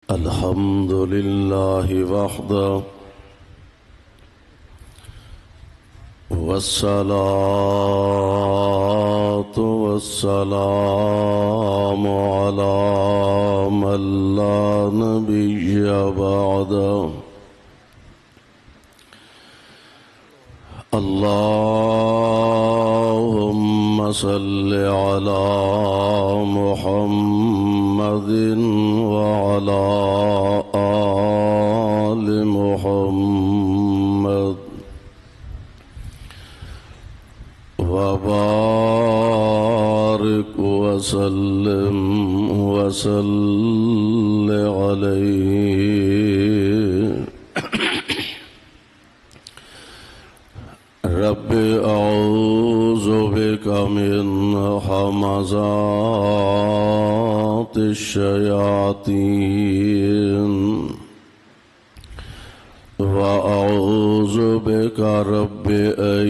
الحمد لله وحده والصلاة والسلام على من لا نبي بعده اللهم صل على محمد وعلى آل محمد وبارك وسلم عليه رب أعوذ بك من همزات الشياطين وأعوذ بك رب أن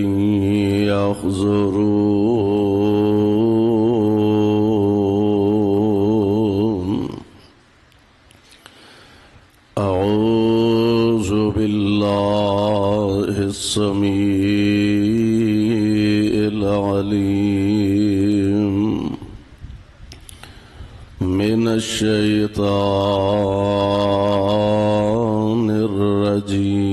يحضرون أعوذ بالله السميع العليم من الشيطان الرجيم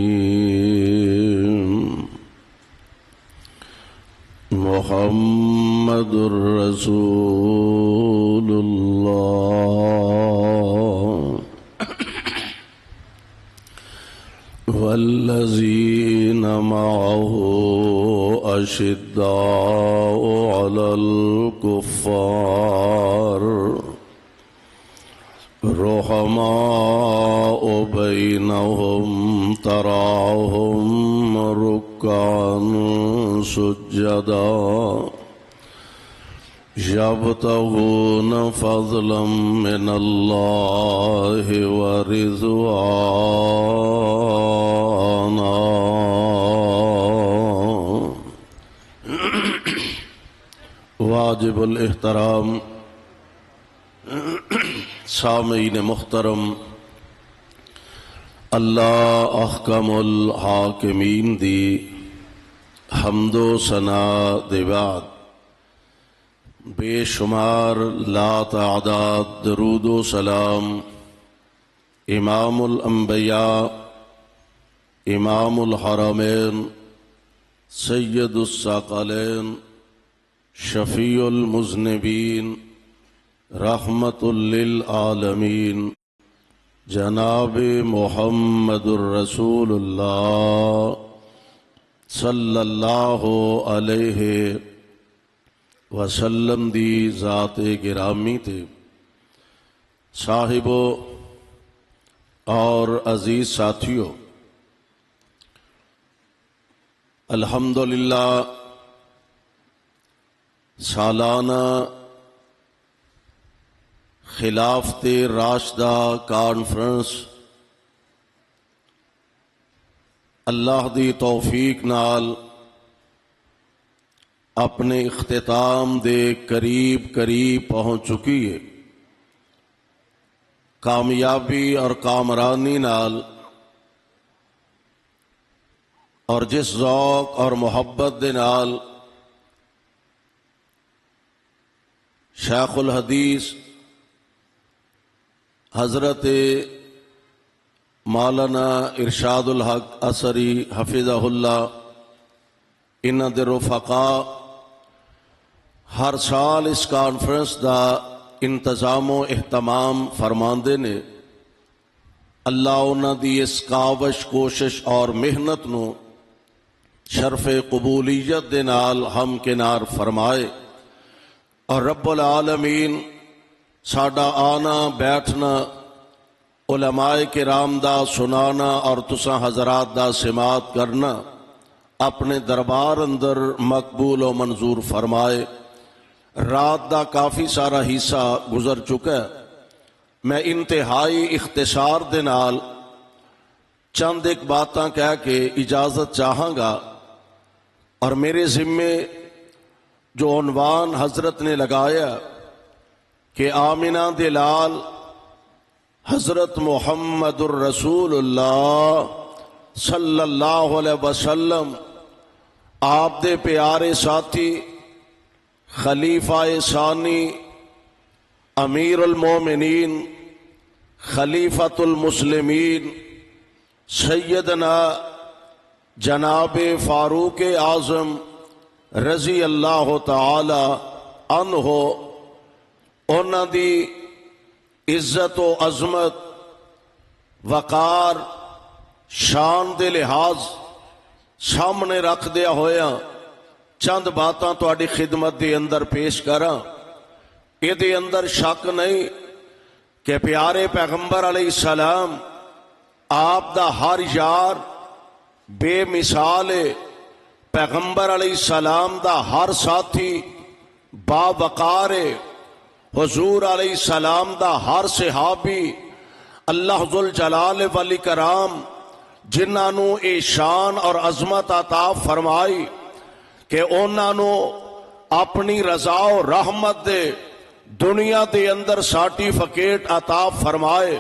محمد رسول الله والذين معه أشداء على الكفار رحماء بينهم تراهم ركعا سجدا يبتغون فضلا من الله ورضوانا واجب الاحترام سامعین محترم، اللہ احکم الحاکمین دی حمد و ثنا دے بعد بے شمار لا تعداد درود و سلام امام الانبیاء امام الحرمین سید الثقلین شفیع المذنبین رحمت للعالمین جناب محمد الرسول اللہ صلی اللہ علیہ وسلم دی ذات گرامی تے صاحبو اور عزیز ساتھیو، الحمدللہ سالانہ خلافت راشدہ کانفرنس اللہ دی توفیق نال اپنے اختتام دے قریب پہنچ چکی ہے۔ کامیابی اور کامرانی نال اور جس ذوق اور محبت دے نال شیخ الحدیث حضرت مولانا ارشاد الحق اثری حفظہ اللہ انہاں دے رفقاء ہر سال اس کانفرنس دا انتظام و اہتمام فرماندے نے، اللہ انہاں دی اس کاوش کوشش اور محنت نو شرف قبولیت دے نال ہم کنار فرمائے، اور رب العالمین ساڈا آنا بیٹھنا علماء کرام دا سنانا اور تساں حضرات دا سماعت کرنا اپنے دربار اندر مقبول و منظور فرمائے۔ رات دا کافی سارا حصہ گزر چکا ہے، میں انتہائی اختصار دے نال چند ایک باتاں کہہ کے اجازت چاہاں گا، اور میرے ذمے جو عنوان حضرت نے لگایا کہ آمنہ دے لال حضرت محمد الرسول اللہ صلی اللہ علیہ وسلم آپ دے پیارے ساتھی خلیفہ ثانی امیر المومنین خلیفۃ المسلمین سیدنا جناب فاروق اعظم رضی اللہ تعالی عنہ انہاں دی عزت و عظمت وقار شان دے لحاظ سامنے رکھ دیا ہویا چند باتاں تہاڈی خدمت دے اندر پیش کراں۔ یہ دے اندر شک نہیں کہ پیارے پیغمبر علیہ السلام آپ دا ہر یار بے مثال ہے، پیغمبر علیہ السلام دا ہر ساتھی با وقار ہے، حضور علیہ السلام دا ہر صحابی اللہ ذوالجلال والاکرام جنہاں نو اے شان اور عظمت عطا فرمائی کہ انہاں نو اپنی رضا و رحمت دے دنیا دے اندر سرٹیفکیٹ عطا فرمائے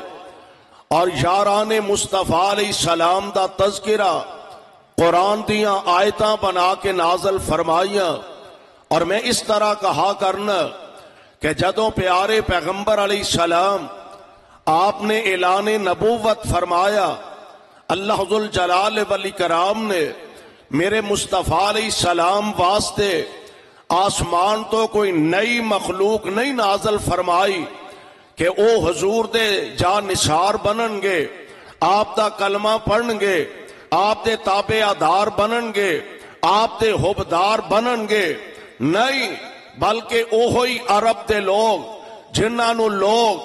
اور یاران مصطفیٰ علیہ السلام دا تذکرہ قرآن دیاں آیتاں بنا کے نازل فرمائیاں۔ اور میں اس طرح کہا کرنا کہ جدوں پیارے پیغمبر علیہ السلام آپ نے اعلان نبوت فرمایا، اللہ ذوالجلال والاکرام نے میرے مصطفیٰ علیہ السلام واسطے آسمان تو کوئی نئی مخلوق نہیں نازل فرمائی کہ او حضور دے جا نثار بنن گے، آپ دا کلمہ پڑھن گے، آپ دے تابع دار بنن گے، آپ دے حبدار بنن گے، نہیں بلکہ اوہی عرب دے لوگ جنہاں نو لوگ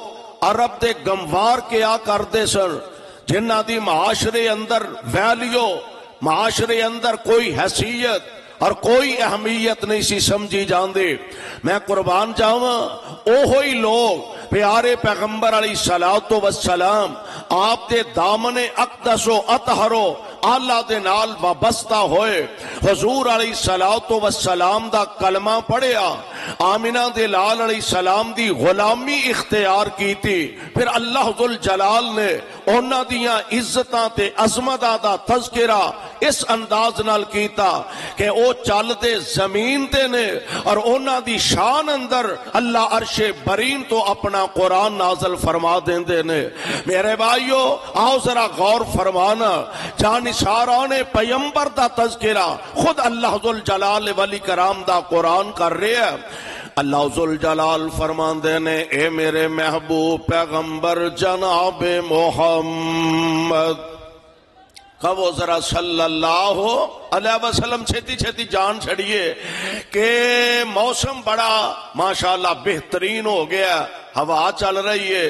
عرب دے گموار کیا کرتے سن، جنہاں دی معاشرے اندر ویلیو، معاشرے اندر کوئی حیثیت اور کوئی اہمیت نہیں سی سمجھی جاندے، میں قربان جاواں اوہی لوگ پیارے پیغمبر علیہ السلام آپ دے دامن اقدس و اطہر و اللہ دے نال وابستہ ہوئے، حضور علیہ السلام دا کلمہ پڑھیا، آمنہ دے لال علیہ السلام دی غلامی اختیار کی تھی، پھر اللہ ذوالجلال نے انہاں دیاں عزتاں تے عظمتاں دا تذکرہ اس انداز نال کیتا کہ او چل دے زمین تے نے اور انہاں دی شان اندر اللہ عرش برین تو اپنا قرآن نازل فرما دیندے نے۔ میرے بھائیو آؤ ذرا غور فرمانا، جانثاران پیمبر دا تذکرہ خود اللہ ذوالجلال والاکرام دا قرآن کر رہے ہیں۔ اللہ ذوالجلال فرماندے نے اے میرے محبوب پیغمبر جناب محمد، کہو ذرا صلی اللہ علیہ وسلم، چھتی چھتی جان چھڑیے کہ موسم بڑا ماشاءاللہ بہترین ہو گیا، ہوا چل رہی ہے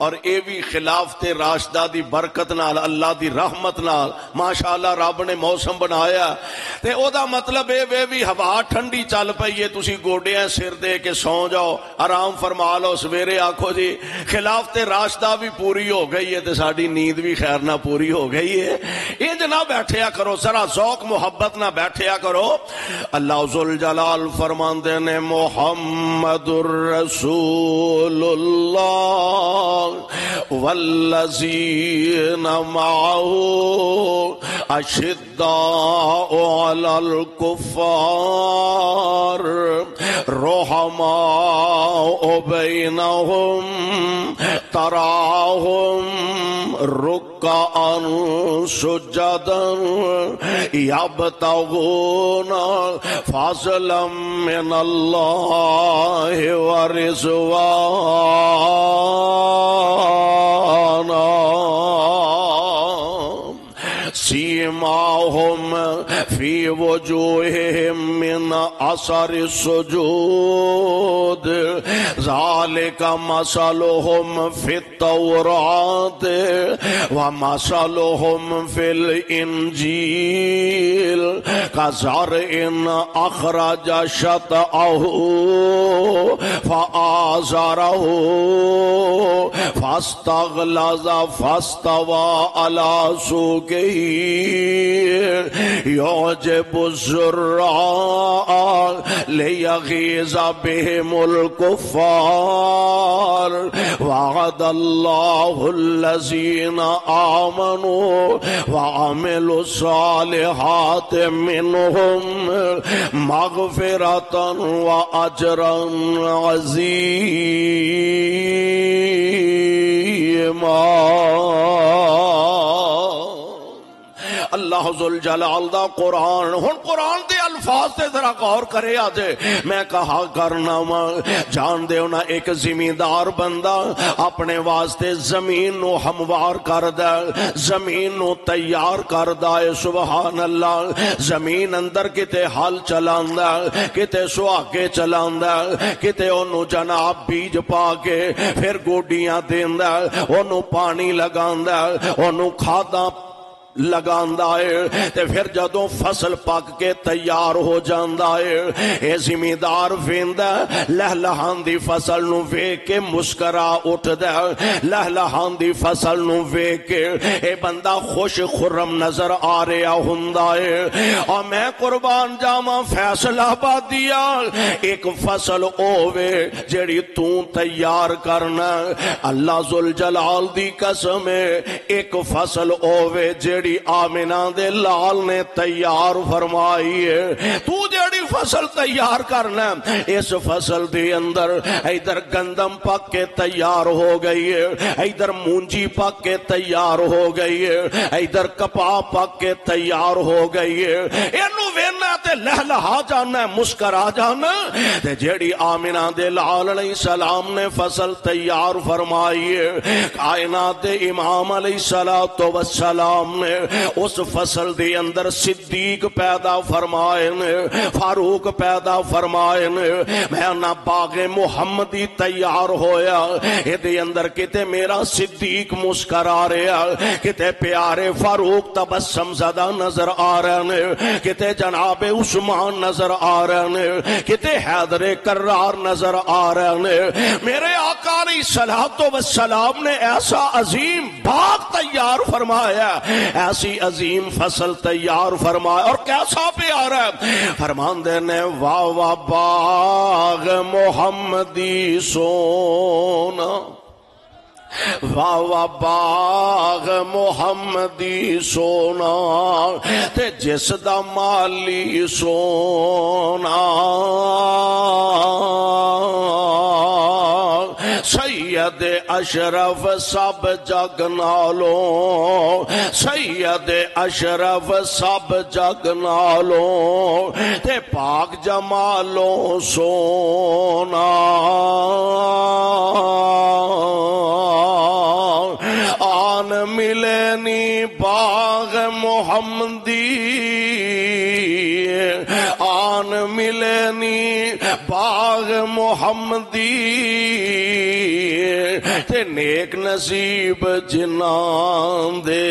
اور اے بھی خلافت راشدہ دی برکت نال اللہ دی رحمت نال ماشاءاللہ رب نے موسم بنایا تے او دا مطلب اے بھی ہوا ٹھنڈی چل پئی ہے، تسی گوڈیاں سر دے کے سو جاؤ، آرام فرما لو، سویرے آکھو جی خلافت راشدہ بھی پوری ہو گئی ہے تے ساڈی نیند بھی خیر نہ پوری ہو گئی ہے۔ انج نہ بیٹھیا کرو، ذرا ذوق محبت نہ بیٹھیا کرو۔ اللہ ذوالجلال فرماندے نے محمد الرسول اللہ والذین معه اشداء علی الکفار رحماء بینہم تراہم رکعا سجدا یبتغون فضلا من اللہ ورضوانا سیماہم فی وجوہہم من اثر السجود ذالک مثلہم فی التوراۃ ومثلہم فی الانجیل کزرع اخرج شطأہ فآزرہ فاستغلظ فاستوى علی سوقہ يعجب الزراع ليغيظ بهم الكفار وعد الله الذين آمنوا وعملوا الصالحات منهم مغفرة وأجرا عظيما۔ اللہ ذوالجلال دا قرآن، ہن قرآن دے الفاظ تے ذرا غور کرے آجے۔ میں کہا کرنا جان دے ہونا ایک زمیندار بندہ اپنے واسطے زمین نو ہموار کر دے، زمین نو تیار کر دے، سبحان اللہ۔ زمین اندر کتے حل چلاندا، کتے سہاگے چلاندا، کتے انہوں جناب بیج پا کے پھر گوڈیاں دیندا، انہوں پانی لگاندا، انہوں کھادا لگاندا ہے، تے پھر جدوں فصل پک کے تیار ہو جاندا ہے، اے زمیندار ویندا لہلہاندی فصل نو ویکھ کے مسکرا اٹھدا، لہلہاندی فصل نو ویکھ کے اے بندہ خوش خرم نظر آ رہا ہوندا ہے۔ اور میں قربان جاواں فیصلہ آبادیا ایک فصل اوے جڑی تو تیار کرنا، اللہ ذوالجلال دی قسم ہے ایک فصل اوے جڑی آمنہ دے لال نے تیار فرمائی ہے۔ تو جڑی فصل تیار کرنا، اس فصل دے اندر ادھر گندم پک کے تیار ہو گئی ہے، ادھر مونجی پک کے تیار ہو گئی ہے، ادھر کپاہ پک کے تیار ہو گئی ہے۔ اینو وینا تے لہلہا جانا، مسکرا جانا۔ تے جڑی آمنہ دے لال علیہ السلام نے فصل تیار فرمائی ہے، کائنات دے امام علیہ السلام نے اس فصل دے اندر صدیق پیدا فرمائے نے، فاروق پیدا فرمائے نے۔ میں نہ باغ محمدی تیار ہویا، اے دے اندر کتے میرا صدیق مسکرا رہا، کتے پیارے فاروق تبسم زدہ نظر آ رہے نے، کتے جناب عثمان نظر آ رہے نے، کتے حیدر کرار نظر آ رہے نے۔ میرے آقا علیہ السلام نے ایسا عظیم باغ تیار فرمایا، ایسی عظیم فصل تیار فرمایا، اور کیسا پیارا ہے۔ فرماندے نے واہ واہ باغ محمدی سونا، واہ واہ باغ محمدی سونا، تے جس دا مالی سونا، سید اشرف سب جگ نالوں، سید اشرف سب جگ نالوں، تے پاک جمالوں سونا، آن ملے نی باغ محمدی، آن ملے نی باغ محمدی، تے نیک نصیب جنان دے،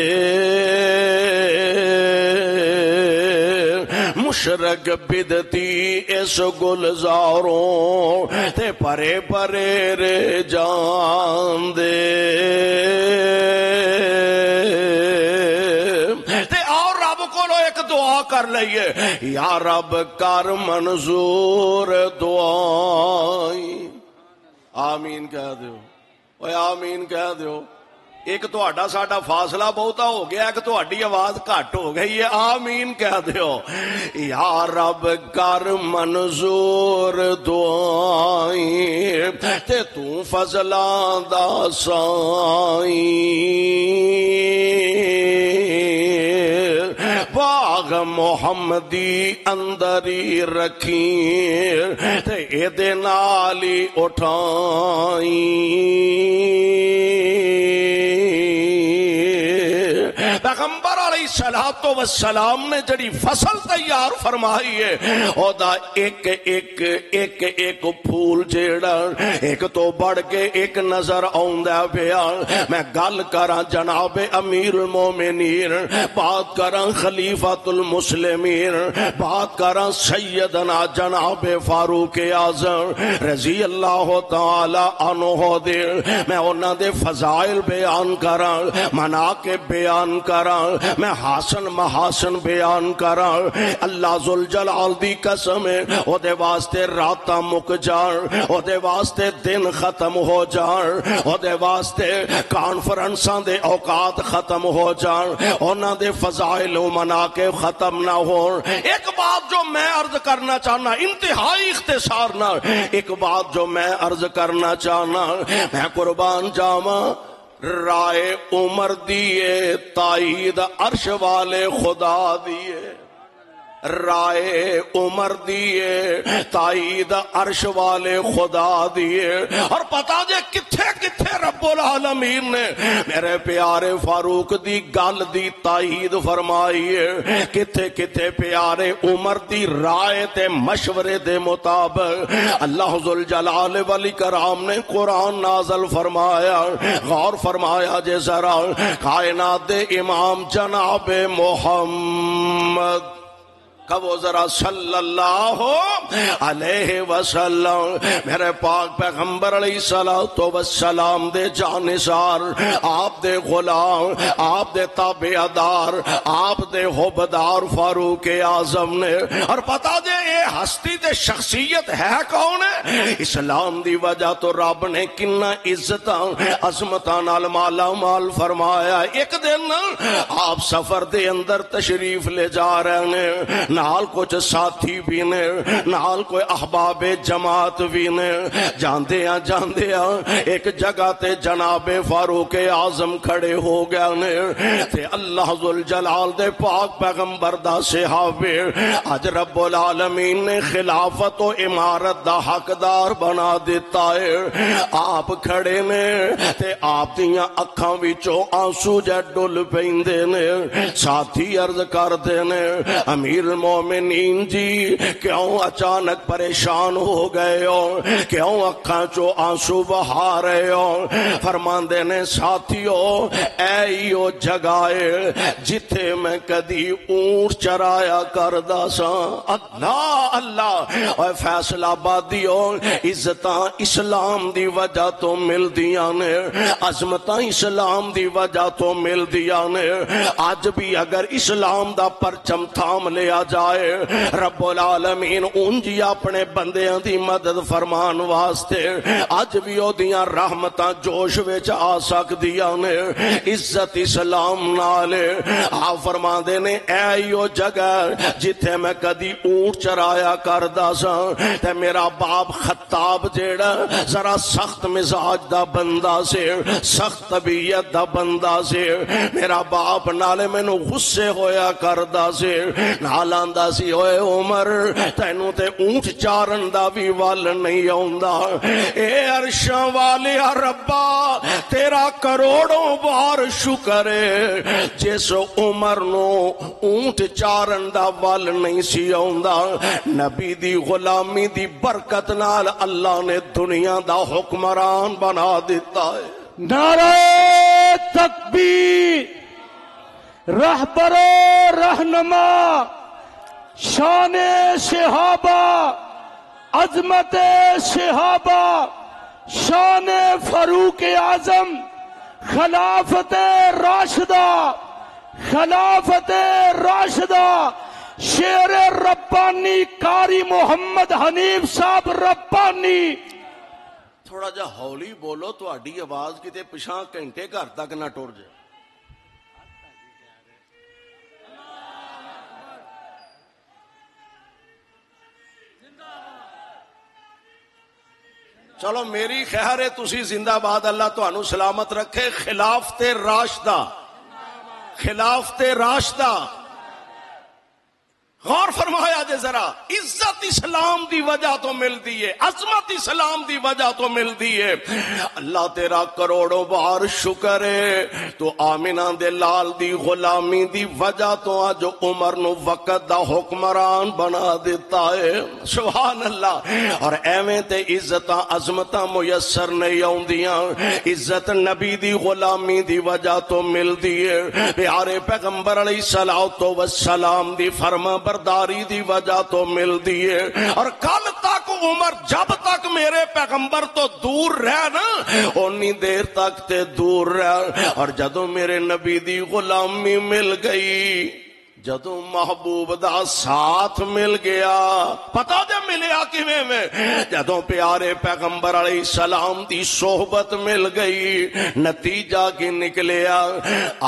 مشرق بدتی اس گلزاروں، تے پرے پرے رے جان دے۔ تے اور رب کو ایک دعا کر لئیے، یا رب کر منظور دعائیں، آمین کہہ دیو، اوے آمین کہہ دیو۔ ایک تو اڈا ساڈا فاصلہ بہتا ہو گیا، ایک تو اڈی آواز کٹ ہو گئی ہے، آمین کہہ دیو۔ یا رب کر منظور دعائیں، تے تو فضلاں دا سائیں، باغ محمدی اندری رکھیں، تے اے دے نالی اٹھائیں۔ پیغمبر علیہ السلام نے جڑی فصل تیار فرمائی ہے، او دا ایک ایک ایک ایک پھول جیڑا ایک تو بڑھ کے ایک نظر آوندا پیا۔ میں گل کراں جناب امیر المومنین، بات کراں خلیفۃ المسلمین، بات کراں سیدنا جناب فاروق اعظم رضی اللہ تعالی عنہ دے، میں انہاں دے فضائل بیان کراں، مناقب بیان کراں، میں حسن محاسن بیان کراں اللہ ذوالجلال دی قسم ہے او دے واسطے راتاں مک جان او دے واسطے دن ختم ہو جان او دے واسطے کانفرنساں دے اوقات ختم ہو جان انہاں دے فضائل و مناقب ختم نہ ہون ایک بات جو میں عرض کرنا چاہنا انتہائی اختصار نہ ایک بات جو میں عرض کرنا چاہنا میں قربان جاواں رائے عمر دیے تائید عرش والے خدا دیے رائے عمر دیے تائید عرش والے خدا دیے اور پتا جے کتھے کتھے رب العالمین نے میرے پیارے فاروق دی گل دی تائید فرمائی ہے کتھے کتھے پیارے عمر دی رائے تے مشورے دے مطابق اللہ ذوالجلال والاکرام نے قرآن نازل فرمایا غور فرمایا جے ذرا کائنات دے امام جناب محمد کہو ذرا صلی اللہ علیہ وسلم میرے پاک پیغمبر علیہ السلام دے جانثار آپ دے غلام آپ دے تابعدار آپ دے حبدار فاروق اعظم نے اور پتا جے یہ ہستی تے شخصیت ہے کون ہے اسلام دی وجہ تو رب نے کنا عزتاں عظمتاں نال مالا مال فرمایا ایک دن آپ سفر دے اندر تشریف لے جا رہے ہیں نال کچھ ساتھی بھی نے نال کوئی احباب جماعت بھی نے جاندیاں ایک جگہ تے جناب فاروق اعظم کھڑے ہو گئے نے تے اللہ ذوالجلال دے پاک پیغمبر دا صحابی اج رب العالمین نے خلافت و امارت دا حقدار بنا دیتا ہے آپ کھڑے نے تے آپ دیاں اکھاں وچوں آنسو جے ڈل پیندے نے ساتھی عرض کردے نے امیر المومنین جی کیوں اچانک پریشان ہو گئے ہو کیوں اکھاں چو آنسو بہا رہے ہو فرماندے نے ساتھیو ایو جگائے جتھے میں کدی اونٹ چرایا کردا سا اللہ اللہ اے فیصل آبادیو عزتاں اسلام دی وجہ تو مل دیاں نے عظمتاں اسلام دی وجہ تو مل دیاں نے آج بھی اگر اسلام دا پرچم تھام لیا جائے رب العالمین اونجی اپنے بندیاں دی مدد فرمان واسطے اج بھی او دیاں رحمتاں جوش وچ آ سکدیاں نے عزت اسلام نالے آ فرماندے نے ایو جگہ جتھے میں کدی اونٹ چرایا کردا سا تے میرا باپ خطاب جیڑا ذرا سخت مزاج دا بندہ سے سخت طبیعت دا بندہ سے میرا باپ نالے مینوں غصے ہویا کردا سے نالاندا سی ہوئے عمر تینوں تے اونٹ چارن دا بھی وال نہیں آوندا اے عرشاں والے ربا تیرا کروڑوں بار شکر ہے جس عمر نو اونٹ چارن دا وال نہیں سی آوندا نبی دی غلامی دی برکت نال اللہ نے دنیا دا حکمران بنا دیتا ہے نعرہ تکبیر رہبر رہنما شان صحابہ عظمت صحابہ شان فاروق اعظم خلافت راشدہ شیر ربانی قاری محمد حنیف صاحب ربانی تھوڑا جا ہولی بولو تو اڈی آواز کتے پچھاں گھنٹے گھر تک نہ ٹر جائے چلو میری خیر ہے تسی زندہ باد اللہ تو انو سلامت رکھے خلافت راشدہ غور فرمایا جے ذرا عزت اسلام دی وجہ تو مل دیئے عظمت اسلام دی وجہ تو مل دیئے اللہ تیرا کروڑوں بار شکر ہے تو آمینہ دے لال دی غلامی دی وجہ تو آج عمر نو وقت دا حکمران بنا دیتا ہے سبحان اللہ اور ایویں تے عزتاں عظمتاں میسر نہیں آؤں دیاں عزت نبی دی غلامی دی وجہ تو مل دیئے پیارے پیغمبر علیہ السلام دی فرما برداری دی وجہ تو مل دیے. اور کل تک عمر جب تک میرے پیغمبر تو دور رہ نا اونی دیر تک تے دور رہ. اور جدوں میرے نبی دی غلامی مل گئی, جدوں محبوب دا ساتھ مل گیا, پتہ دے ملیا کیویں میں, جدوں پیارے پیغمبر علیہ السلام دی صحبت مل گئی, نتیجہ کی نکلیا.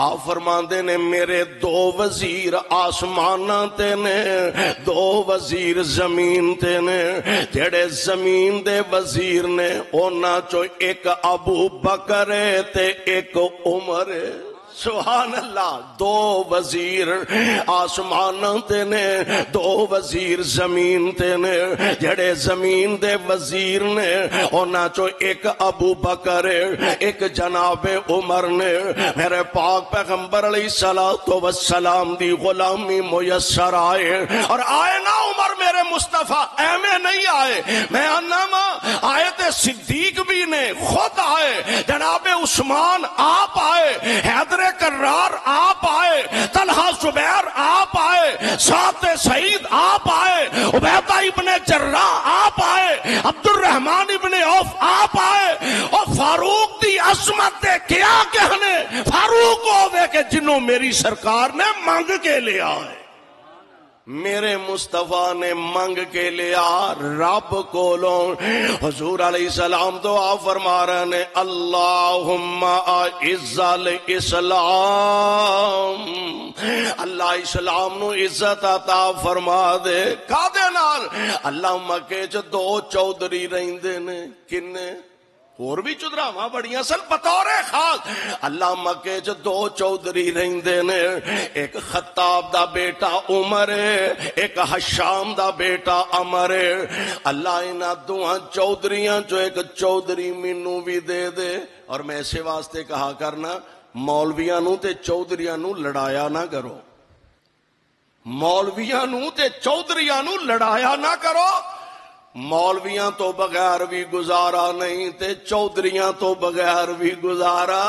آپ فرماندے نے میرے 2 وزیر آسماناں تے نے, 2 وزیر زمین تے نے. جڑے زمین دے وزیر نے انہاں چوں ایک ابو بکر ہے تے ایک عمر ہے. سبحان اللہ. 2 وزیر آسماناں تے نے, 2 وزیر زمین تے نے. جڑے زمین دے وزیر نے انہاں چوں ایک ابو بکر ہے, ایک جناب عمر نے. میرے پاک پیغمبر علیہ الصلوۃ والسلام دی غلامی میسر آئے, اور آئے نا عمر میرے مصطفیٰ ایویں نہیں آئے. میں انما آئے تے صدیق بھی نے, خود آئے, جناب عثمان آپ آئے, حیدر کرار آپ آئے, طلحہ زبیر آپ آئے, سعد سعید آپ آئے, عبیدہ ابن جراح آپ آئے, عبد الرحمن ابن عوف آپ آئے. اور فاروق دی عظمت دے کیا کہنے, فاروق ہوئے کہ جنہوں میری سرکار نے مانگ کے لیا ہے. میرے مصطفیٰ نے منگ کے لیا رب کولوں. حضور علیہ السلام دعا فرما رہے نے, اللہم اعز الاسلام, اللہ اسلام نو عزت عطا فرما دے. کادے نال؟ اللہ مکے چ 2 چودھری رہندے نے. کنے اور بھی چودھراواں بڑیاں سن بطور خاص. اللہ مکے چ 2 چودھری رہندے نے, ایک خطاب دا بیٹا عمر ہے, ایک حشام دا بیٹا عمر ہے. اللہ انہاں 2 چودھریاں جو ایک چودھری مینوں بھی دے دے. اور میں اسے واسطے کہا کرنا مولویاں نو تے چودھریاں نو لڑایا نہ کرو, مولویاں نو تے چودھریاں نو لڑایا نہ کرو. مولویاں تو بغیر بھی گزارا نہیں تے چودھریاں تو بغیر بھی گزارا.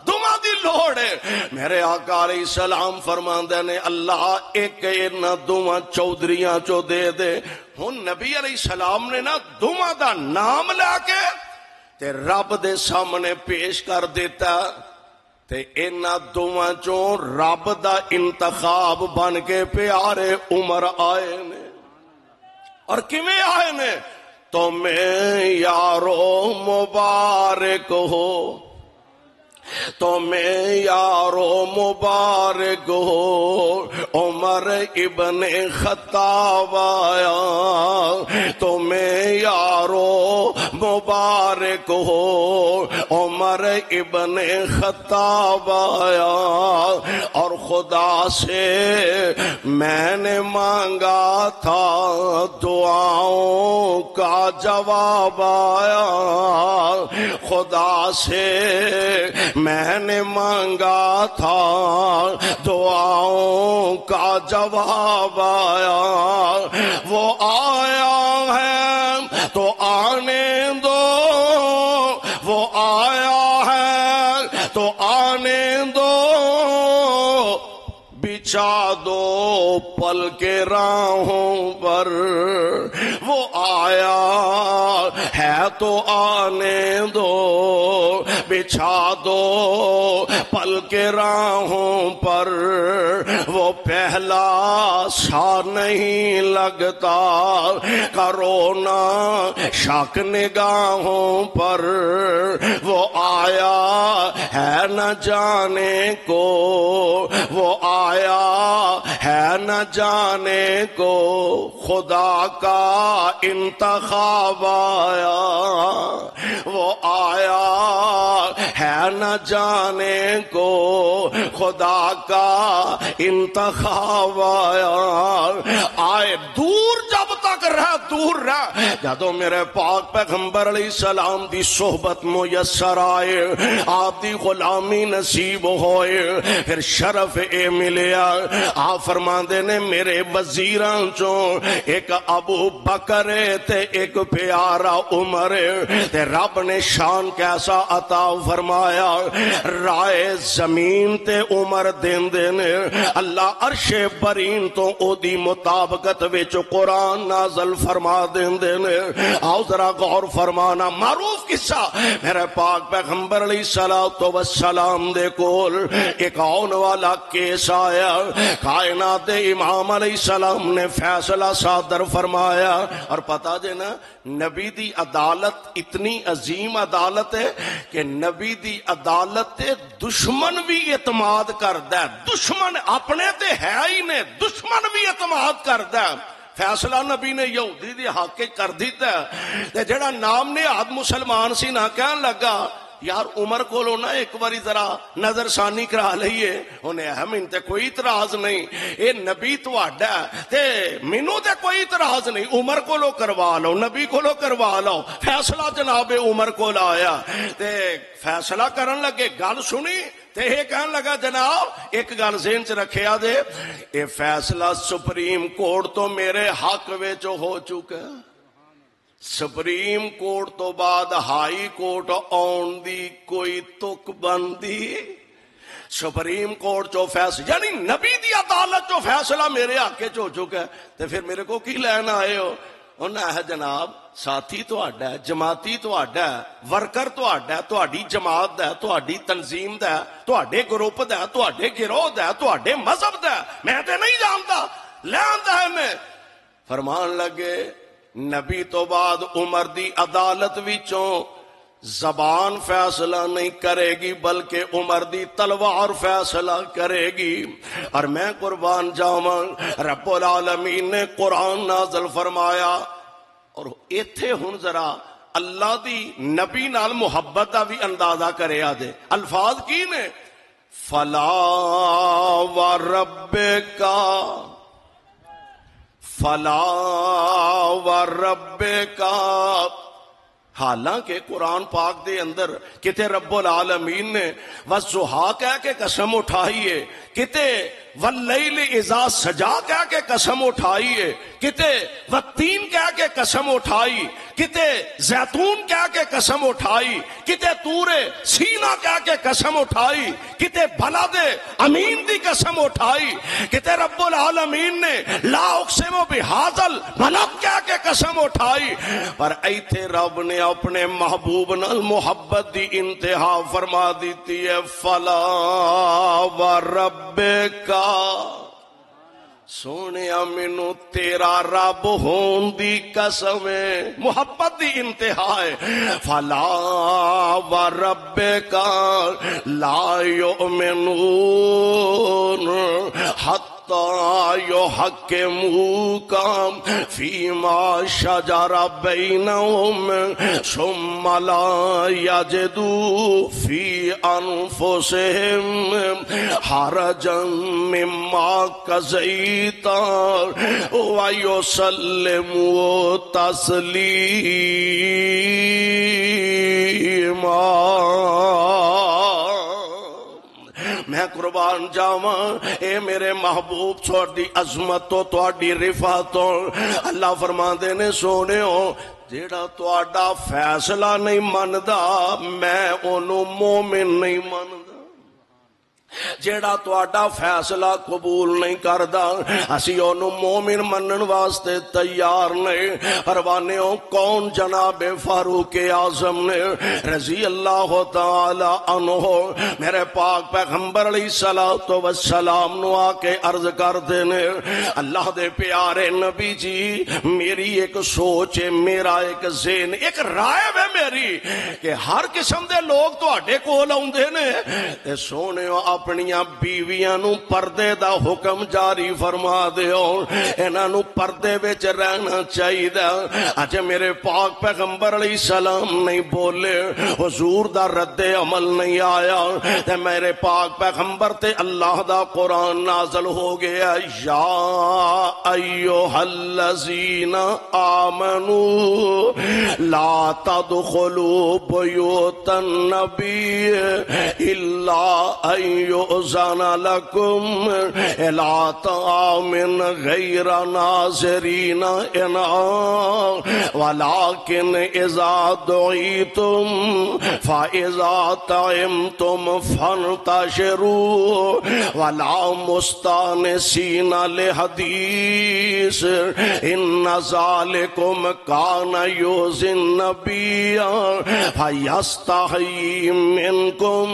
دعا دی لوڑ ہے. میرے آقا علیہ السلام فرماندے نے اللہ ایک انہاں 2 چودھریاں چو دے دے. ہن نبی علیہ السلام نے نا دعا دا نام لے کے تے رب دے سامنے پیش کر دیتا, تے انہاں 2 چوں رب دا انتخاب بن کے پیارے عمر آئے نے. اور کیویں آئے نے؟ تمہیں یارو مبارک ہو, تمہیں یارو مبارک ہو, عمر ابن خطاب آیا. تمہیں یارو مبارک ہو, عمر ابن خطاب آیا. اور خدا سے میں نے مانگا تھا دعاؤں کا جواب آیا. خدا سے میں نے مانگا تھا دعاؤں کا جواب آیا. وہ آیا ہے تو آنے دو, وہ آیا ہے تو آنے دو, بچھا دو پل کے راہوں پر. وہ آیا ہے تو آنے دو, بچھا دو پل کے راہوں پر. وہ پہلا سا نہیں لگتا, کرو نا شک نگاہوں پر. وہ آیا ہے نہ جانے کو, وہ آیا ہے نہ جانے کو, خدا کا انتخاب آیا. وہ آیا ہے نہ جانے کو, خدا کا انتخاب آیا. آئے دور جب تک رہ دور رہ. جدو میرے پاک پیغمبر علیہ السلام دی صحبت میسر آئے, آپ دی غلامی نصیب ہوئے, پھر شرف اے ملیا. آپ فرماندے نے میرے وزیران چوں ایک ابو بکر تے ایک پیارا عمر, تے رب نے شان کیسا عطا فرمایا. رائے زمین تے عمر دین دینے, اللہ عرش برین تو او دی مطابقت وچ قرآن نازل فرما دین دینے. آؤ ذرا غور فرمانا, معروف قصہ میرے پاک پیغمبر علیہ السلام دے کول ایک آن والا کیس آیا. کائنات دے امام علیہ السلام نے فیصلہ صادر فرمایا. اور پتا جے نا, نبی دی عدالت اتنی عظیم عدالت ہے کہ نبی دی عدالت تے دشمن بھی اعتماد کردا ہے. دشمن اپنے تے ہے ہی نے, دشمن بھی اعتماد کردا ہے. فیصلہ نبی نے یہودی دی حق کر دیتا ہے. تے جڑا نام نہاد مسلمان سی نہ کہن لگا یار عمر کو نا ایک باری ذرا نظر ثانی کرا لئیے. انہیں ہمیں تے کوئی اعتراض نہیں, اے نبی تواڈا تے مینوں تے کوئی اعتراض نہیں, عمر کو لو کروا لو, نبی کو لو کروا لو. فیصلہ جناب عمر کو لایا تے فیصلہ کرن لگے. گل سنی تے یہ کہن لگا جناب ایک گل ذہن چ رکھیا دے, اے فیصلہ سپریم کورٹ تو میرے حق وچ ہو چکا. سپریم کورٹ تو بعد ہائی کورٹ آن دی کوئی تک بندی. سپریم کورٹ چو فیصلہ یعنی نبی دی عدالت چو فیصلہ میرے حق چ ہو چکا ہے, تے پھر میرے کو کی لین آئے ہو؟ انہیں ہے جناب ساتھی تو آڈا ہے, جماعتی تو آڈا ہے, ورکر تو آڈا ہے, تو آڈی جماعت ہے, تو آڈی تنظیم ہے, تو آڈے گروپ ہے, تو آڈے گروہ ہے, تو آڈے مذہب ہے. میں تے نہیں جانتا, لین ہے میں. فرمان لگے نبی تو بعد عمر دی عدالت وچوں زبان فیصلہ نہیں کرے گی بلکہ عمر دی تلوار فیصلہ کرے گی. اور میں قربان جاواں, رب العالمین نے قرآن نازل فرمایا. اور ایتھے ہن ذرا اللہ دی نبی نال محبت دا بھی اندازہ کرے آدے. الفاظ کی نے, فلا وربک, فلا وربک. حالانکہ قرآن پاک دے اندر کتے رب العالمین نے والضحیٰ کہہ کے قسم اٹھائی ہے, کتے واللیل اذا سجا کہہ کے قسم اٹھائی ہے, کتے والتین کہہ کے قسم اٹھائی, کتے زیتون کہہ کے قسم اٹھائی, کتے طور سینا کہہ کے قسم اٹھائی, کتے بلد امین دی قسم اٹھائی, کتے رب العالمین نے لا اقسم بہذا البلد کہہ کے قسم اٹھائی. پر ایتھے رب نے اپنے محبوب نال محبت دی انتہا فرما دیتی ہے, فلا وربک. سونے مینو تیرا رب ہون دی قسم ہے, محبت دی انتہا ہے. فلا وربک لا یؤمنون حتی یحکموک فیما شجر بینہم ثم لا یجدوا فی انفسہم حرجا مما قضیت ویسلموا تسلیما. میں قربان جاواں, اے میرے محبوب تھوڑی عظمت تو تھوڑی رفعت تو اللہ فرماندے نے سونےو جیڑا تہاڈا فیصلہ نہیں مندا میں اونوں مومن نہیں مندا. جیڑا تہاڈا فیصلہ قبول نہیں کردا اسی اونوں مومن منن واسطے تیار نہیں. پروانےو کون جناب فاروق اعظم نے رضی اللہ تعالی عنہ میرے پاک پیغمبر علیہ الصلوۃ والسلام نو آ کے عرض کردے نے, اللہ دے پیارے نبی جی میری ایک سوچ ہے, میرا ایک ذہن, ایک رائے ہے میری کہ ہر قسم دے لوگ تہاڈے کول آوندے نے تے سونےو اپنی اپنیاں بیویاں نو پردے دا حکم جاری فرما دیو، انہاں نو پردے وچ رہنا چاہیے۔ اج میرے پاک پیغمبر علیہ السلام نہیں بولے، حضور دا رد عمل نہیں آیا، تے میرے پاک پیغمبر تے اللہ دا قرآن نازل ہو گیا، یا ایھا الذین آمنوا لا تدخلوا بیوت النبی الا ان یؤذن لکم الی طعام غیر ناظرین اناء ولکن اذا دعیتم فاذا طعمتم فانتشروا ولا مستانسین لحدیث ان ذالکم کان یؤذی النبی فیستحیی منکم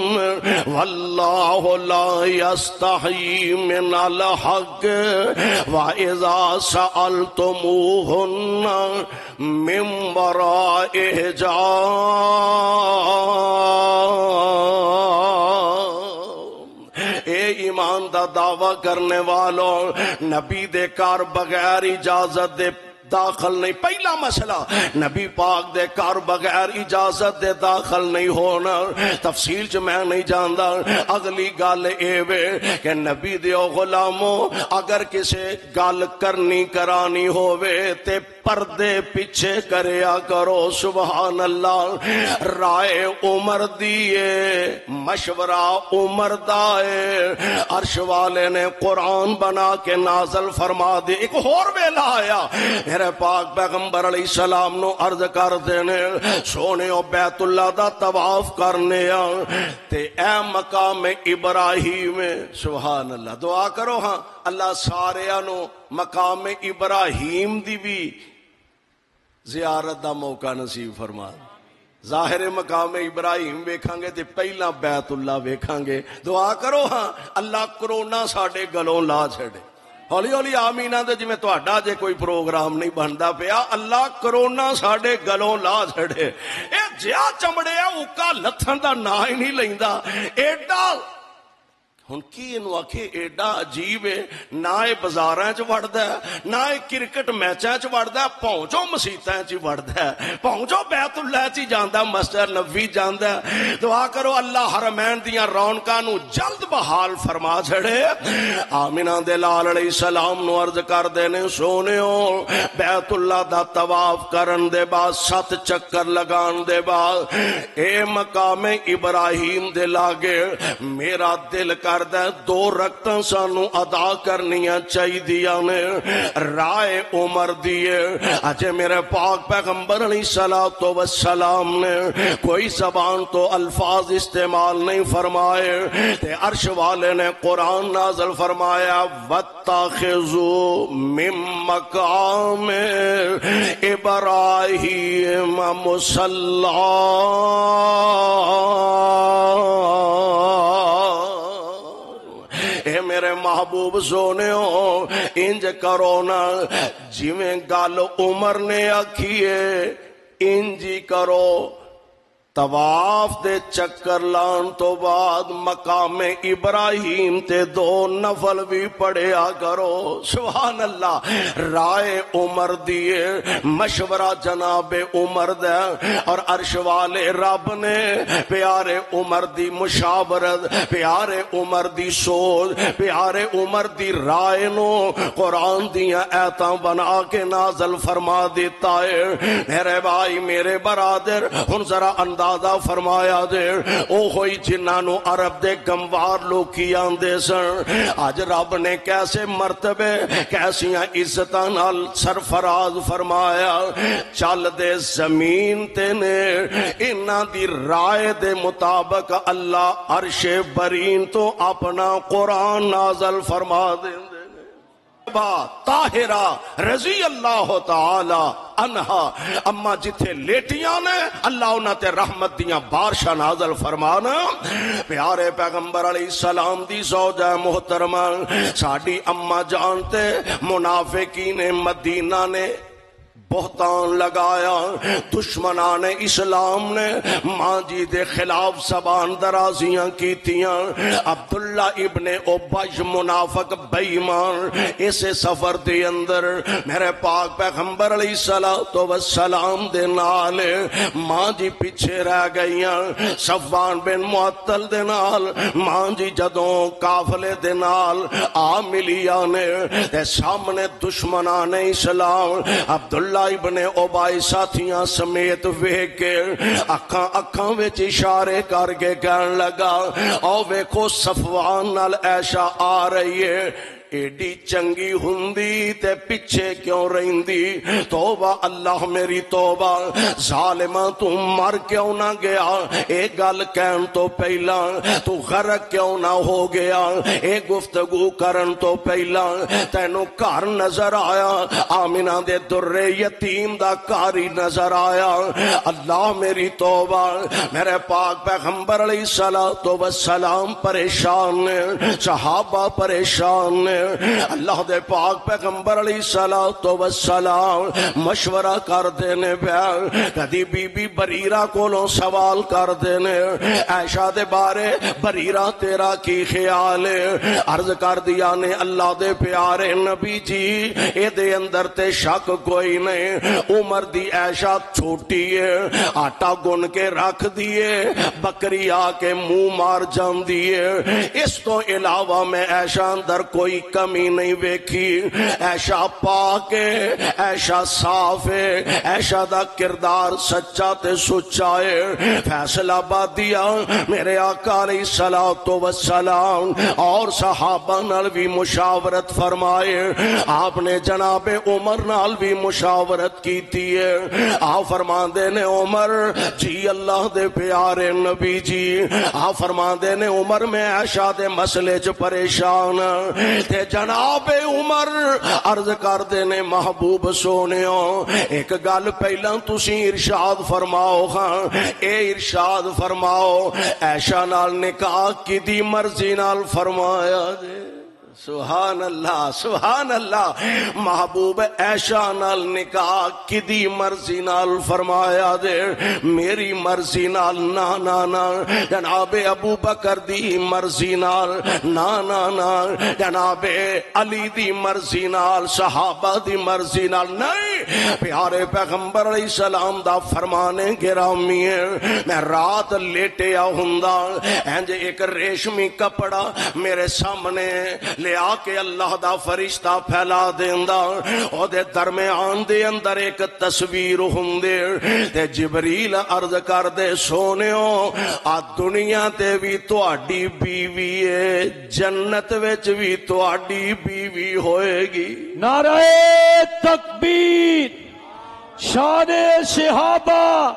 واللہ لا یستحیی من الحق وَإِذَا سَأَلْتُمُوهُنَّ مِنْ وَرَاءِ حِجَابٍ۔ اے ایمان دا دعویٰ کرنے والوں، نبی دے کار بغیر اجازت دے داخل نہیں۔ پہلا مسئلہ، نبی پاک دے کار بغیر اجازت دے داخل نہیں ہونا، تفصیل چ میں نہیں جاندا۔ اگلی گل اے وے کہ نبی دے غلاموں اگر کسے گل کرنی کرانی ہووے تے پردے پیچھے کریا کرو، سبحان اللہ۔ رائے عمر دیئے، مشورہ عمر دائے، عرش والے نے قرآن بنا کے نازل فرما دے۔ ایک اور ویلا آیا، میرے پاک پیغمبر علیہ السلام نو عرض کر دینے، سونے او بیت اللہ دا طواف کرنے تے اے مقام ابراہیم، سبحان اللہ۔ دعا کرو ہاں اللہ سارے نو مقام ابراہیم دی بھی زیارت دا موقع نصیب فرما۔ ظاہر مقام ابراہیم ویکھاں گے تے پہلا بیت اللہ ویکھاں گے۔ دعا کرو ہاں اللہ کرونا ساڈے گلوں لا چھڑے۔ ہولی ہولی آمینہ دے جی میں تو اڈا جے کوئی پروگرام نہیں بندا پیا، اللہ کرونا ساڈے گلوں لا چھڑے۔ اے جیا چمڑے اوکا لتھن دا نا ہی نہیں لیندا، ایڈا ہن کی انو آکھے ایڈا عجیب ہے، نہ اے بازاراں چ وڑدا ہے، نہ اے کرکٹ میچاں چ وڑدا ہے، پہنچو مسیتاں چ وڑدا ہے، پہنچو بیت اللہ چ جاندا ہے، مسجد نبوی جاندا ہے۔ دعا کرو اللہ حرمین دیاں رونقاں نو جلد بحال فرما چھڑے۔ آمینہ دے لال علیہ السلام نو عرض کر دینے، سونےو بیت اللہ دا طواف کرن دے بعد 7 چکر لگان دے بعد اے مقام ابراہیم دے لاگے میرا دل کر دے 2 رکعتاں سانو ادا کرنیاں چاہیدیاں نے۔ رائے عمر دیے، اجے میرے پاک پیغمبر علیہ السلام نے کوئی زبان تو الفاظ استعمال نہیں فرمائے تے عرش والے نے قرآن نازل فرمایا، وَاتَّخِذُوا مِن مَّقَامِ إِبْرَاهِيمَ مُصَلًّى۔ اے میرے محبوب سونےو انج کرو نا جویں گل عمر نے آکھیے انجی کرو، طواف دے چکر لان تو بعد مقام ابراہیم تے 2 نفل بھی پڑھیا کرو، سبحان اللہ۔ رائے عمر دیے، مشورہ جناب عمر دے، اور عرش والے رب نے پیارے عمر دی مشاورت، پیارے عمر دی سوچ، پیارے عمر دی رائے نو قرآن دیاں ایتاں بنا کے نازل فرما دیتا ہے۔ میرے بھائی میرے برادر ہن ذرا اندازہ فرمایا دے، او ہوئی جنہاں نو عرب دے گموار لوکی آندے سن، آج رب نے کیسے مرتبے کیسیاں عزتاں نال سرفراز فرمایا۔ چل دے زمین تے نے انہاں دی رائے دے مطابق اللہ عرش برین تو اپنا قرآن نازل فرما دیں۔ طاہرہ رضی اللہ تعالی عنہا اما جتھے لیٹیاں نے اللہ انہاں تے رحمت دیاں بارشاں نازل فرمانا۔ پیارے پیغمبر علیہ السلام دی زوجہ محترمہ ساڈی اما جانتے منافقین مدینہ نے بہتان لگایا، دشمنان اسلام نے ماں جی دے خلاف زبان درازیاں کیتیاں، عبداللہ ابن ابی منافق بے ایمان اسے سفر دے اندر میرے پاک پیغمبر علیہ السلام دے نال ماں جی پیچھے رہ گئیاں، صفوان بن معطل دے نال ماں جی جدوں قافلے دے نال آ ملیاں نے تے سامنے دشمنان اسلام عبداللہ ابن ابی ساتھیاں سمیت ویکھ کے اکھاں وچ اشارے کر کے کہن لگا، او ویکھو صفوان نال عائشہ آ رہی ہے، ایڈی چنگی ہندی تے پیچھے کیوں رہندی؟ توبہ اللہ میری توبہ، ظالمہ تو مر کیوں نہ گیا؟ اے گل کہن تو پہلا تو غرق کیوں نہ ہو گیا؟ اے گفتگو کرن تو پہلا تینوں گھر نظر آیا؟ آمنہ دے در یتیم دا کاری نظر آیا؟ اللہ میری توبہ، میرے پاک پیغمبر علیہ السلام پریشان نے، صحابہ پریشان نے، اللہ دے پاک پیغمبر علیہ السلام مشورہ کر دینے پیا، کدی بی بی بریرہ کولوں سوال کر دینے، عائشہ دے بارے بریرہ تیرا کی خیال ہے؟ عرض کر دیا نے اللہ دے پیارے نبی جی اے دے اندر تے شک کوئی نہیں، عمر دی عائشہ چھوٹی ہے، آٹا گن کے رکھ دیے، بکری آ کے منہ مار جان دیے، اس تو علاوہ میں عائشہ اندر کوئی کمی نہیں ویکھی، عائشہ پاک ہے، عائشہ صاف ہے، عائشہ دا کردار سچا تے سچا ہے۔ فیصلہ بادیا میرے آقا علیہ السلام اور صحابہ نال بھی مشاورت فرمائے، آپ نے جناب عمر نال بھی مشاورت کیتی ہے، آپ فرماندے نے عمر جی اللہ دے پیارے نبی جی، آپ فرماندے نے عمر میں عائشہ دے مسئلے چ پریشان تے جناب عمر عرض کر دینے محبوب سونیوں ایک گل پہلا تسی ارشاد فرماؤ، ہاں اے ارشاد فرماؤ عائشہ نال نکاح کی دی مرضی نال فرمایا دے؟ سبحان اللہ سبحان اللہ، محبوب عائشہ نال نکاح کدی مرضی نال فرمایا دے؟ میری مرضی نال نا نا نا، جناب ابو بکر دی مرضی نال نا نا نا، جناب علی دی مرضی نال، صحابہ دی مرضی نال نہیں، پیارے پیغمبر علیہ السلام دا فرمانے گرامی ہے۔ میں رات لیٹیا ہوندا انج ایک ریشمی کپڑا میرے سامنے لے آ کے اللہ دا فرشتہ پھیلا دیندا، او دے درمیان دے اندر ایک تصویر ہوندے تے جبریل عرض کر دے سونیو آ دنیا تے بھی تہاڈی بیوی ہے، جنت وچ بھی تہاڈی بیوی ہوئے گی۔ نعرہ تکبیر، شان صحابہ،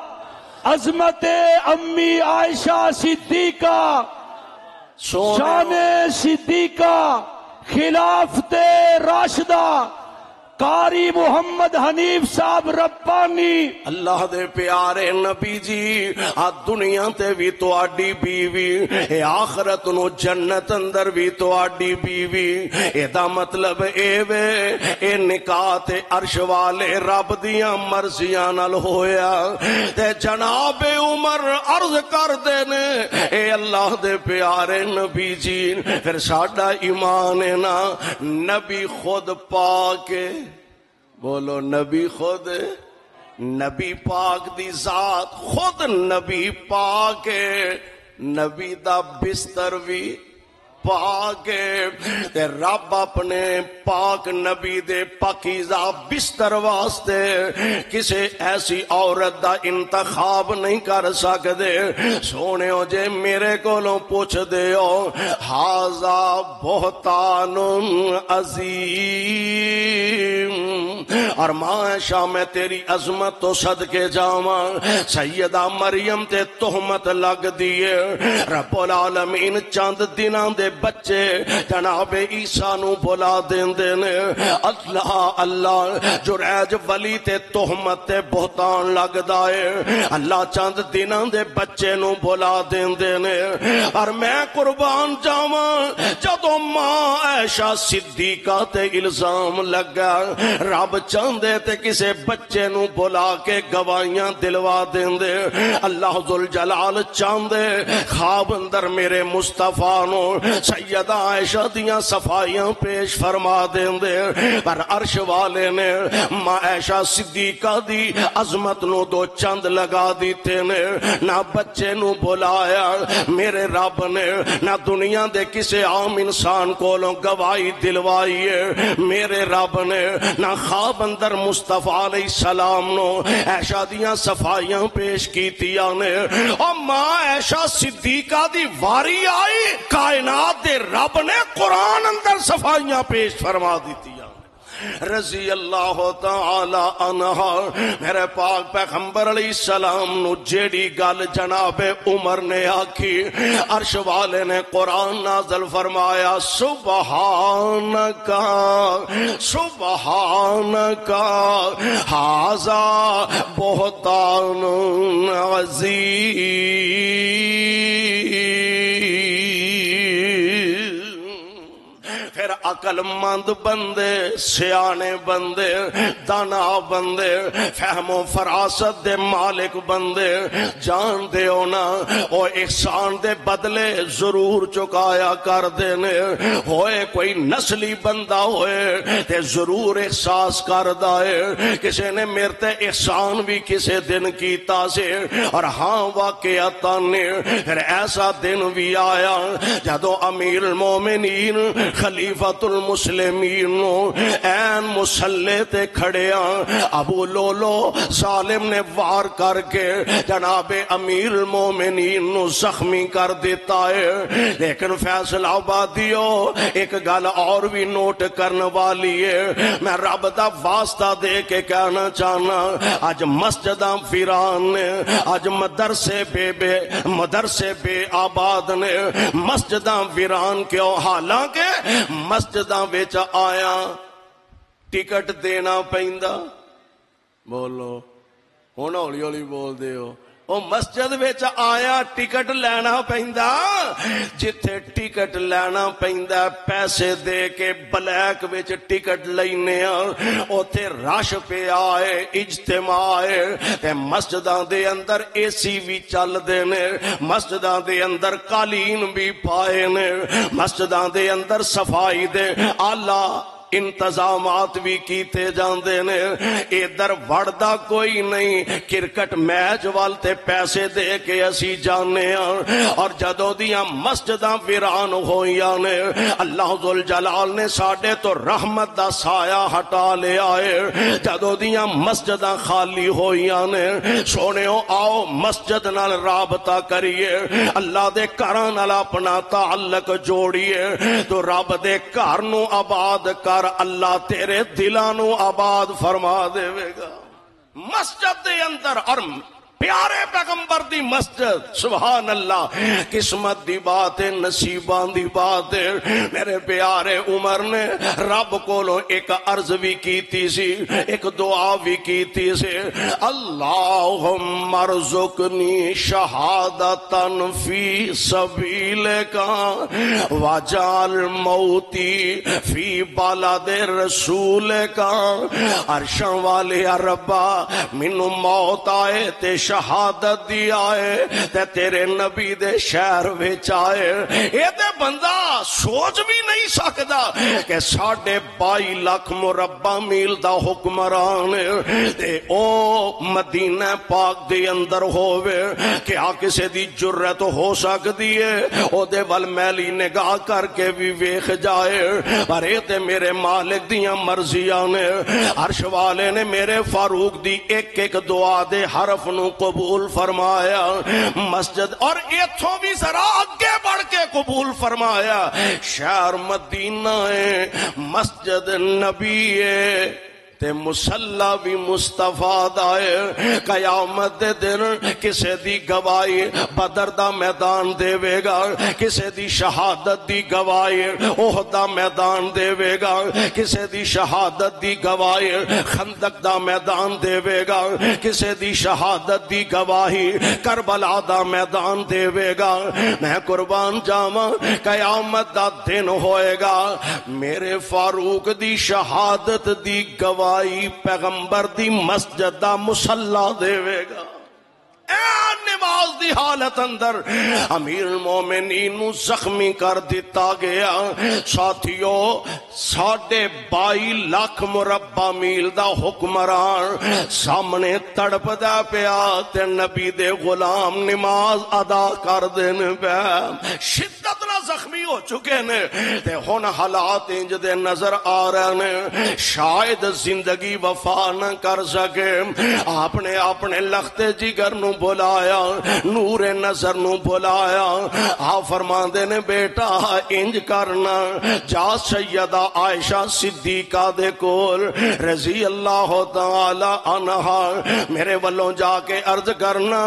عظمت امی عائشہ صدیقہ، شان صدیقہ، خلافت راشدہ، قاری محمد حنیف صاحب ربانی، اللہ دے پیارے نبی جی آ دنیا تے بھی تہاڈی بیوی، اے آخرت نو جنت اندر بھی تہاڈی بیوی، اے دا مطلب اے وے اے نکاح تے عرش والے رب دیاں مرضیاں نال ہویا۔ تے جناب عمر عرض کر دے نے اے اللہ دے پیارے نبی جی پھر ساڈا ایمان ہے نا، نبی خود پاک، بولو نبی خود، نبی پاک دی ذات خود نبی پاک ہے، نبی دا بستر بھی پاک ہے، تے رب اپنے پاک نبی دے پاکیزہ بستر واسطے کسے ایسی عورت دا انتخاب نہیں کر سکدے۔ سونے ہو جے میرے کولوں پوچھ دے ہو ہاذا بہتان عظیم، اور ماں عائشہ میں تیری عظمت تو صدقے جاواں، سیدہ مریم تے تہمت لگ دیے، رب العالمین چند دناں دے بچے جناب عیسیٰ نو بلا دیندے نے، اللہ اللہ جریج ولی تے تہمت تے بہتان لگ دائے، اللہ چند دناں دے بچے نو بلا دیندے نے، اور میں قربان جاواں جدوں ماں عائشہ صدیقہ تے الزام لگا، رب چاہندے تے کسے بچے نو بلا کے گواہیاں دلوا دیندے. اللہ ذوالجلال چاہندے خواب اندر میرے مصطفیٰ نو سیدہ عائشہ دیاں صفائیاں پیش فرما دیندے. پر عرش والے نے ماں عائشہ صدیقہ دی عظمت نو دو چند لگا دیتے نے. نہ بچے نو بلایا میرے رب نے، نہ دنیا دے کسے عام انسان کولوں گواہی دلوائی ہے میرے رب نے. نہ خواب اندر مصطفیٰ علیہ السلام نو عائشہ دیاں صفائیاں پیش کیتیاں نے. اور ماں عائشہ صدیقہ دی واری آئی، کائنات دے رب نے قرآن اندر صفائیاں پیش فرما دیتی رضی اللہ تعالی عنہ. میرے پاک پیغمبر علیہ السلام نو جیڑی گل جناب عمر نے آکھی، عرش والے نے قرآن نازل فرمایا سبحانکا سبحانکا ھذا بہتان عظیم. پھر عقل مند بندے، سیانے بندے، دانا بندے، فہم و فراست دے مالک بندے جان دے ہونا او احسان دے بدلے ضرور چکایا کر دینے. ہوئے کوئی نسلی بندہ ہوئے تے ضرور احساس کر دائے کسے نے میرے تے احسان بھی کسے دن کیتا سے. اور ہاں واقعتاً پھر ایسا دن بھی آیا جدو امیر المومنین خلیفۃ المسلمین این مسلح تے کھڑیا ابو لولو ظالم نے وار کر کے جناب امیر المومنین نو زخمی کر دیتا ہے. لیکن فیصل آبادیو ایک گل اور بھی نوٹ کرنے والی ہے. میں رب دا واسطہ دے کے کہنا چاہنا آج مسجداں ویران نے، آج مدرسے بے آباد نے. مسجداں ویران کیوں؟ حالانکہ مسجداں وچ آیا ٹکٹ دینا پیندا. بولو ہن ہولی ہولی بول دے ہو. او مسجد وچ آیا ٹکٹ لینا پیندا. جتھے ٹکٹ لینا پیندا پیسے دے کے بلیک وچ ٹکٹ لینے اوتھے رش پہ آئے اجتماع تے مسجداں دے اندر اے سی بھی چل دے نے، مسجداں دے اندر قالین بھی پائے نے، مسجداں دے اندر صفائی دے آلہ انتظامات بھی کیتے جاندے نے. ادھر وڑدا کوئی نہیں، کرکٹ میچ والتے پیسے دے کے اسی جانے اور جدوں دیاں مسجداں ویران ہوئیاں نے اللہ ذوالجلال نے ساڈے تو رحمت دا سایہ ہٹا لے آئے. جدوں دیاں مسجداں خالی ہوئیاں نے سونےو آؤ مسجد نال رابطہ کریے، اللہ دے گھراں نال اپنا تعلق جوڑیے تو رب دے گھر نو آباد کر اللہ تیرے دلانو آباد فرما دے گا. مسجد دے اندر اور پیارے پیغمبر دی مسجد، سبحان اللہ، قسمت دی بات ہے، نصیبان دی بات ہے. میرے پیارے عمر نے رب کولوں ایک عرض بھی کیتی سی، ایک دعا بھی کیتی سی، اللہم ارزقنی شہادتاً فی سبیلک واجعل موتی فی بلد رسولک. عرشاں والے ربا مینوں موت آئے تے شہادت دی آئے تے تیرے نبی دے شہر وچ آئے. اے تے بندہ سوچ بھی نہیں سکدا کہ 22.5 لاکھ مربع میل دا حکمران تے او مدینہ پاک دے اندر ہووے. کیا کسے دی جرت ہو سکدی ہے او دے ول میلی نگاہ کر کے بھی ویکھ جائے؟ پر اے تے میرے مالک دیاں مرضیاں نے. عرش والے نے میرے فاروق دی ایک ایک دعا دے حرف نو قبول فرمایا. مسجد اور ایتھوں بھی ذرا آگے بڑھ کے قبول فرمایا. شہر مدینہ ہے، مسجد نبی ہے تے مسلح بھی مصطفیٰ دائے. قیامت دے دن کسے دی گواہی بدر دا میدان دے گا، کسے دی شہادت دی گواہی احد دا میدان دے گا، کسے دی شہادت دی گواہی خندق دا میدان دے گا، کسے دی شہادت دی گواہی کربلا دا میدان دے گا. میں قربان جاواں قیامت دا دن ہوئے گا میرے فاروق دی شہادت دی گواہی گواہی پیغمبر دی مسجد دا مصلا دے گا۔ نماز دی حالت اندر امیر المومنین نو زخمی کر دیتا گیا۔ ساتھیو 22.5 لاکھ مربع میل دا حکمران سامنے تڑپ دا پیا تے نبی دے غلام نماز ادا کر دین پیا، شدت نہ زخمی ہو چکے نے تے ہن حالات انج دے نظر آ رہے نے شاید زندگی وفا نہ کر سکے۔ آپ نے اپنے لخت جگر نو بلایا، نور نظر نو بلایا، آپ فرماندے نے بیٹا انج کرنا، جا سیدہ عائشہ صدیقہ دے کول رضی اللہ تعالی عنہا میرے والوں جا کے عرض کرنا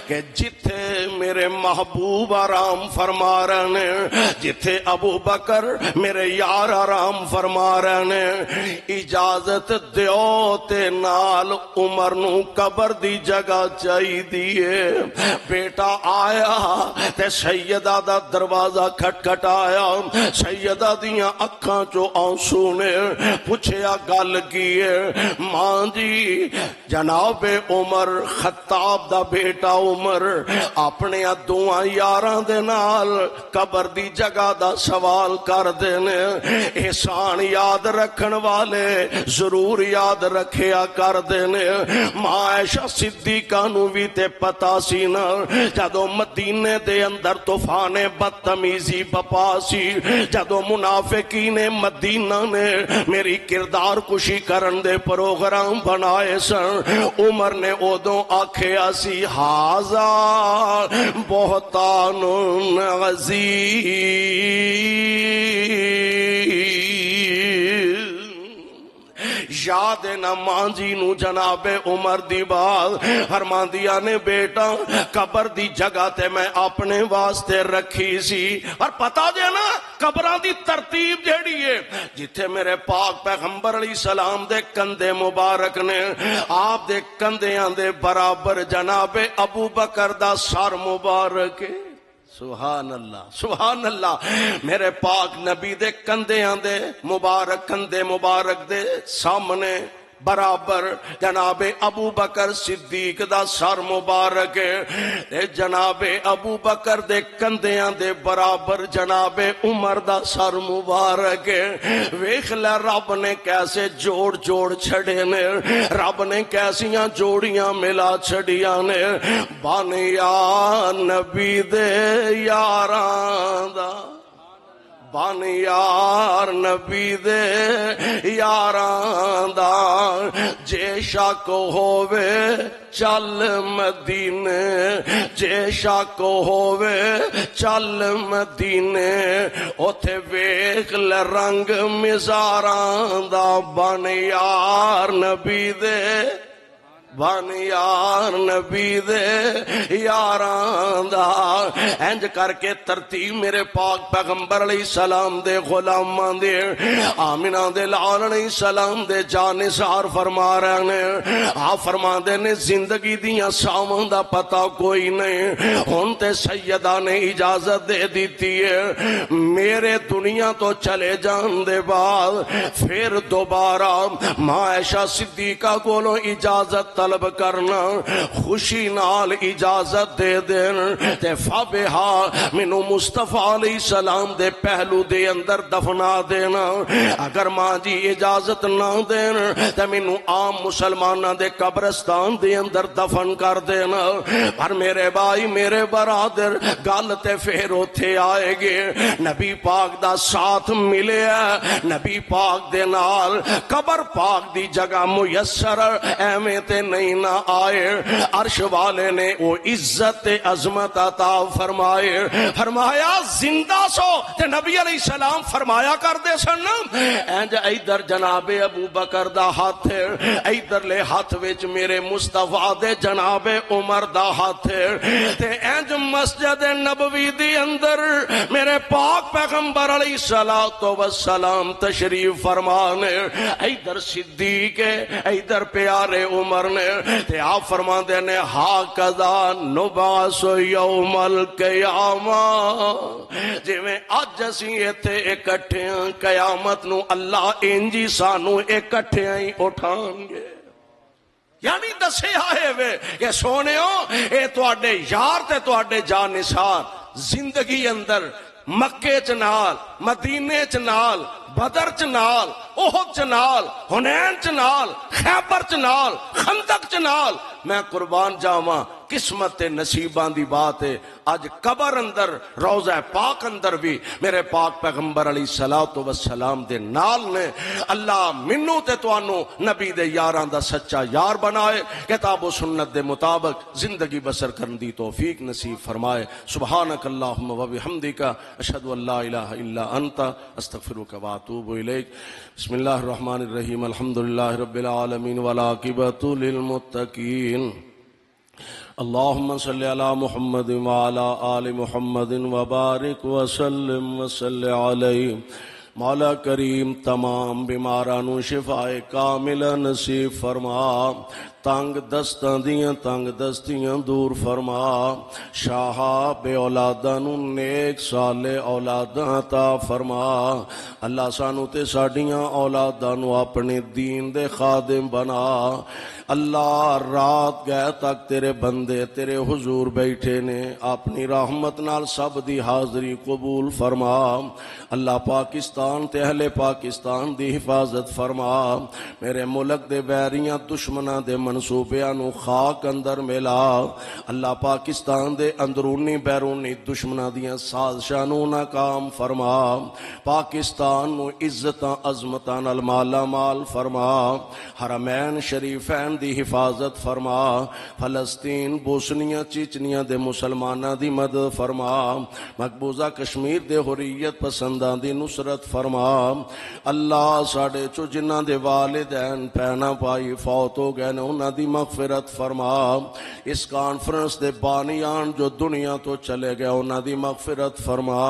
کہ جتھے میرے محبوب آرام فرما رہے ہیں، جتھے ابو بکر میرے یار آرام فرما رہے ہیں، اجازت دیو تے نال عمر نو قبر دی جگہ چاہی دیئے۔ بیٹا آیا تے سیدہ دا دروازہ کھٹکھٹایا، سیدہ دیاں اکھاں چو آنسو نے پوچھیا گل کیے، ماں جی جناب عمر خطاب دا بیٹا عمر اپنے دوہاں یاراں دے نال قبر دی جگہ دا سوال کر دینے، احسان یاد رکھن والے ضرور یاد رکھیا کر دینے۔ ماں عائشہ صدیقہ نو بھی تے پتا سی نا جدو مدینے دے اندر طوفان بدتمیزی بپا سی، جدو منافقین مدینہ نے میری کردار کشی کرن دے پروگرام بنائے سن، عمر نے ادوں آکھیا سی ہاذا بہتان عظیم۔ یاد نہ ماں جی نو جناب عمر دی بات فرماندیا نے بیٹا قبر دی جگہ تے میں اپنے واسطے رکھی سی، اور پتا جے نا قبراں دی ترتیب جیڑی ہے جتھے میرے پاک پیغمبر علیہ السلام دے کندھے مبارک نے آپ دے کندھیاں دے برابر جناب ابو بکر دا سر مبارک ہے۔ سبحان اللہ سبحان اللہ، میرے پاک نبی دے کندھیاں دے مبارک کندھے مبارک دے سامنے برابر جناب ابو بکر صدیق دا سر مبارک ہے، جناب ابو بکر دے کندھیاں دے برابر جناب عمر دا سر مبارک ہے۔ ویکھ لے رب نے کیسے جوڑ جوڑ چھڑے نے، رب نے کیسیاں جوڑیاں ملا چھڑیاں نے، بانیا نبی دے یاراں دا، بان یار نبی دے یاراں دا، جے شک ہووے چل مدینے، جے شک ہووے چل مدینے، اوتھے ویکھ لے رنگ مزاراں دا، بان یار نبی دے، بان یار نبی دے یاراں دا۔ انج کر کے ترتیب میرے پاک پیغمبر علیہ السلام دے غلاماں دے آمنہ دے لال علیہ السلام دے جانثار فرما رہے ہیں۔ آپ فرما دے نے زندگی دیاں ساواں دا پتہ کوئی نہیں، ہن تے سیدہ نے اجازت دے دیتی ہے میرے دنیا تو چلے جان دے بعد پھر دوبارہ ماں عائشہ صدیقہ کولوں اجازت طلب کرنا، خوشی نال اجازت دے دین تے فبہا مینوں مصطفیٰ علیہ السلام دے پہلو دے اندر دفنا دینا۔ اگر ماں جی اجازت نہ دین تے مینوں عام مسلماناں دے قبرستان دے اندر دفن کر دینا۔ پر میرے بھائی میرے برادر گل تے پھر اوتھے آئے گے، نبی پاک دا ساتھ ملے ہے، نبی پاک دے نال قبر پاک دی جگہ میسر ایویں تے نہیں نہ آئے، عرش والے نے وہ عزت عظمت عطا فرمائے، فرمایا زندہ سو تے نبی علیہ السلام فرمایا کر دے سن اینج ایدر جناب ابو بکر دا ہاتھ ہے، ایدر لے ہاتھ وچ میرے مصطفیٰ دے جناب عمر دا ہاتھ ہے، تے اینج مسجد نبوی دی اندر میرے پاک پیغمبر علیہ السلام تشریف فرمانے، ایدر صدیق ہے ایدر پیارے عمر نے تے آپ فرماندے نے ہاکذا نبعث یوم القیامہ، جویں اج اسی ایتھے اکٹھے ہاں قیامت نو اللہ انجی سانو اکٹھے ہی اٹھان گے۔ یعنی دسیا ہے وے کہ سونےو اے تواڈے یار تے تواڈے جانثار زندگی اندر مکے چ نال، مدینے چ نال، بدر چ نال، احد چ نال، حنین چ نال، خیبر چ نال، خندق چ نال، میں قربان جاواں قسمت نصیباں دی بات ہے۔ اج قبر اندر روضہ پاک اندر بھی میرے پاک پیغمبر علیہ الصلوۃ والسلام دے نال نے۔ اللہ منو تے توانو نبی دے یاراں دا سچا یار بنائے، کتاب و سنت دے مطابق زندگی بسر کرن دی توفیق نصیب فرمائے۔ سبحانک اللہم و بحمدک، اشہد ان لا الہ الا انت، استغفرک و اتوب الیک۔ بسم اللہ الرحمن الرحیم، الحمدللہ رب العالمین والعاقبۃ للمتقین۔ اللہم صلی علی محمد وعلی آل محمد وبارک وسلم وصلی علیہ۔ مولا کریم تمام بیمارانو شفائے کامل نصیب فرما، تنگ دستاں دیاں تنگ دستیاں دور فرما، شاہا بے اولاداں نو نیک صالح اولاداں عطا فرما۔ اللہ سانو تے ساڈیاں اولاداں نو اپنے دین دے خادم بنا۔ اللہ رات گئے تک تیرے بندے تیرے حضور بیٹھے نے، اپنی رحمت نال سب دی حاضری قبول فرما۔ اللہ پاکستان تے اہل پاکستان دی حفاظت فرما، میرے ملک دے بیریاں دشمناں دے منصوبیاں نو خاک اندر ملا۔ اللہ پاکستان دے اندرونی بیرونی دشمناں دیاں سازشاں نو ناکام فرما، پاکستان نو عزتاں عظمتاں نال مالا مال فرما، حرمین شریفین دی حفاظت فرما، فلسطین بوسنیاں چیچنیاں دے مسلماناں دی مدد فرما، مقبوضہ کشمیر دے حریت پسنداں دی نصرت فرما۔ اللہ ساڑے چو جنہاں دے والدین پینا پائی فوت ہو گئے نے انہاں دی مغفرت فرما۔ اس کانفرنس دے بانیان جو دنیا تو چلے گئے انہاں دی مغفرت فرما۔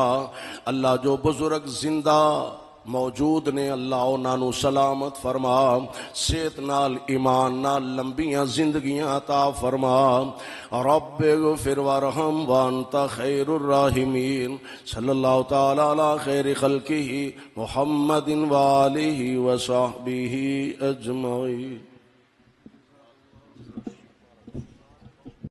اللہ جو بزرگ زندہ موجود نے اللہ انہاں نو سلامت فرما، صحت نال ایمان نال لمبیاں زندگیاں عطا فرما۔ رب اغفر وارحم وانت خیر الراحمین۔ صلی اللہ تعالی علی خیر خلقہ محمد وآلہ وصحبہ اجمعین۔